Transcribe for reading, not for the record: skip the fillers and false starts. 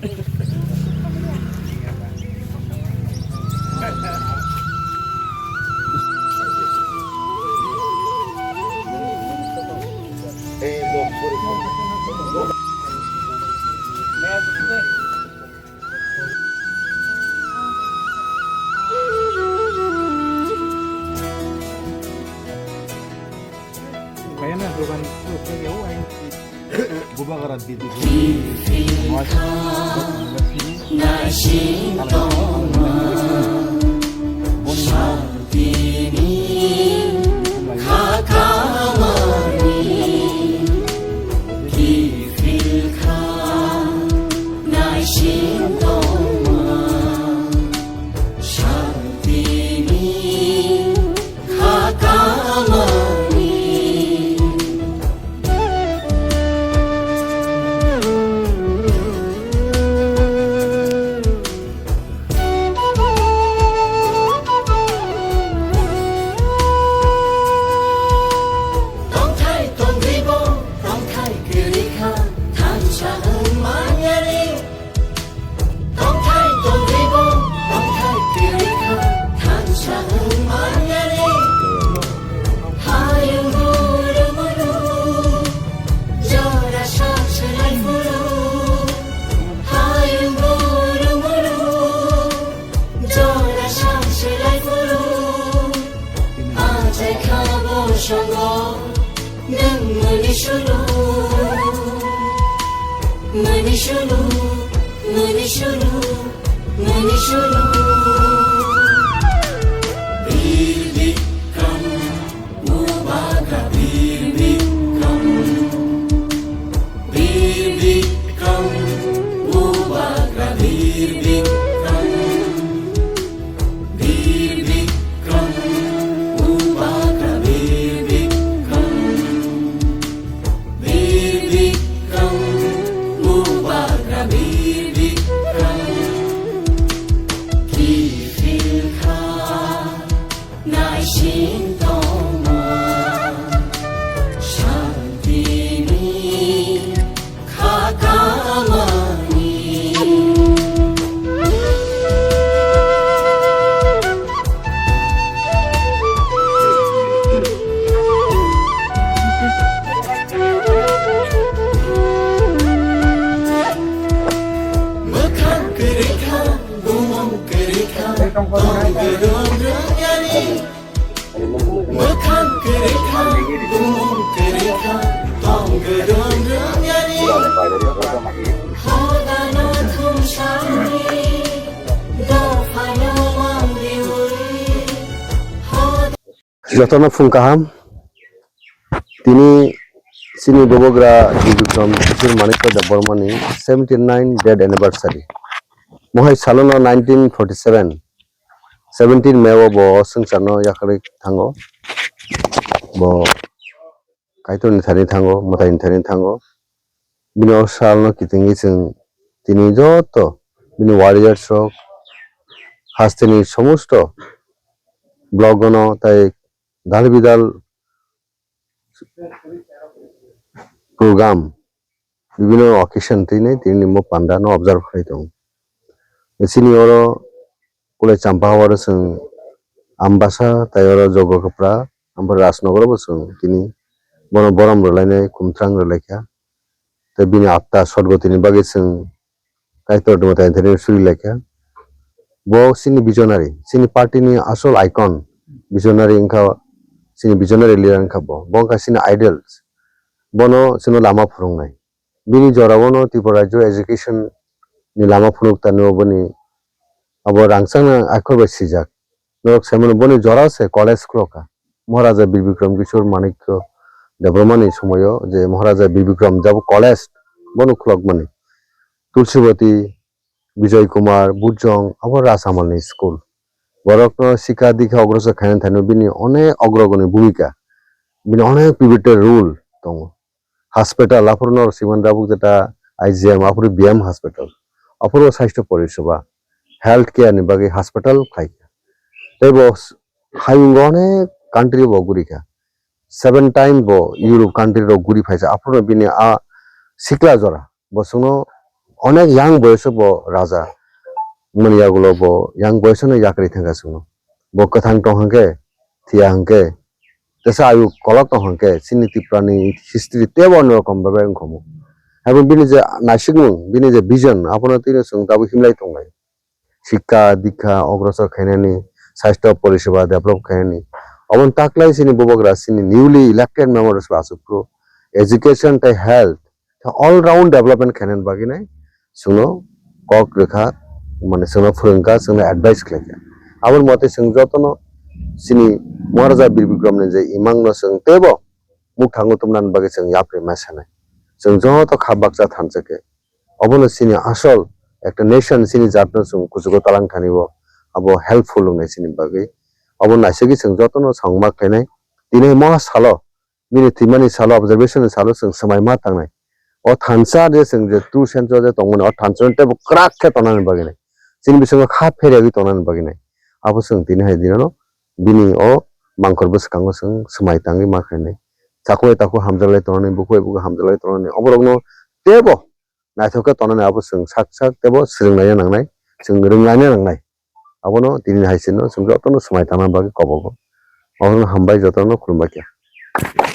Kayaknya bukan itu ya yang gubah kerat gitu. যতন ফুংকাহাম তিনি সিনি ববগ্রা বিক্রম কিশোর Manikya দেববর্মানি 79 dead anniversary महै सालोनो 1947 17 मे bo sungcharno yakari thango bo kaitoni thani thango motai thani thango bini salno kitingi sing tini joto bini warriors rok hastini somosto blogono tai dal bidal program বিভিন্ন occasion তিনি mo panda no observe khai dong sini oro kule champa hawar sung ambasa tai oro jogo kapra ambar rasnagar bo sung tini bono boram rolaine kumtrang rolaikha te bini atta sorgo tini bagi sung kaitor dum tai thani suri lekha bo sini visionary sini party ni asol icon visionary ingka sini visionary leader ingka bo bongka sini idols bono sino lama phurungnai bini jorabono Tripura education ni lama phuruk tanu boni abo rangsang akhor sijak nok semon boni jora se college kroka Maharaja Bir Bikram Kishore Manikya Debormani somoyo je Maharaja Bir Bikram jab college bono klok mani Tulsibati Bijoy Kumar Bujong abo Rasamalni school borokno শিক্ষা দীক্ষা অগ্রসর খায়ন থানো বিনি অনেক অগ্রগণী ভূমিকা বিনি অনেক পিভটের rule দङ হাসপাতাল আপুরনর সিমান রাবুক যেটা আইজিএম আপুর বিএম হাসপাতাল আপুর স্বাস্থ্য পরিষেবা হেলথ কেয়ার নি বাকি হাসপাতাল খাইকা তাই বস হাইঙ্গ অনেক কান্ট্রি ব গুরিকা 7 টাইম ব ইউরোপ কান্ট্রি র গুরি ফাইসা আপুর বিনি আ সিকলা জরা বসুনো অনেক ইয়াং বয়স bo raja mania gulo bo yang boyso no yakri thangasigo bo kathang tong hangke thia hangke tesa ayu kolok tong hangke sini tiprani history tebo no rokom babe ngkomo abo bini je nasigmung bini je vision apona tino sung tabu himlai tonglai শিক্ষা দীক্ষা অগ্রসর খাইনানি স্বাস্থ্য পরিষেবা develop খাইনানি অবন তাকলাই সিনি ববগরা সিনি newly elected members বাসুপ্রো education তাই হেলথ অল রাউন্ড ডেভেলপমেন্ট খাইনান বাগিনাই সুনো কক রেখা মানে সুনো ফোরঙ্কা সুনো অ্যাডভাইস খাইকা আবার মতে সুং যতন সিনি মহারাজা বীর বিক্রমনে যে ইমাংনো সুং তেব মুখ থাঙ্গো তুমনান বাগে সুং ইয়াপ্রে মাসানাই সুং যত খাবাকজা থানসকে অবন সিনি আসল একটা নেশন সিনি জাতনো সুং কুজুগো তালাং খানিব আবো হেল্পফুল নাই সিনি বাগে অবন নাইসেগি সুং যতন সংমা খাইনাই দিনে মহা সালো মিনি তিমানি সালো অবজারভেশন সালো সুং সময় মা থাंनाय ও থানসা যে সুং যে টু সেন্ট্রাল যে তংমন ও থানসনতে ক্রাক খে তনান বাগে নাই সিনি বিসঙ্গ খা ফেরেগি তনান বাগে নাই আবো সুং দিনে হাই দিনো বিনি ও মাংকর বসকাঙ্গ সুং সময় তাঙ্গি মা খাইনাই চাকুই তাকু হামজালাই তনানি বুকুই বুকু হামজালাই তনানি অবরগনো তেবো নাইথকে তনানি আবো সুং সাক সাक तेबो सोलोंनाया नांनाय जों रोंनाया नांनाय आबोनो दिनै हायसिनो जों जतनो समाय थाना बागै कबगो अबनो हामबाय जतनो खुलुमबाय।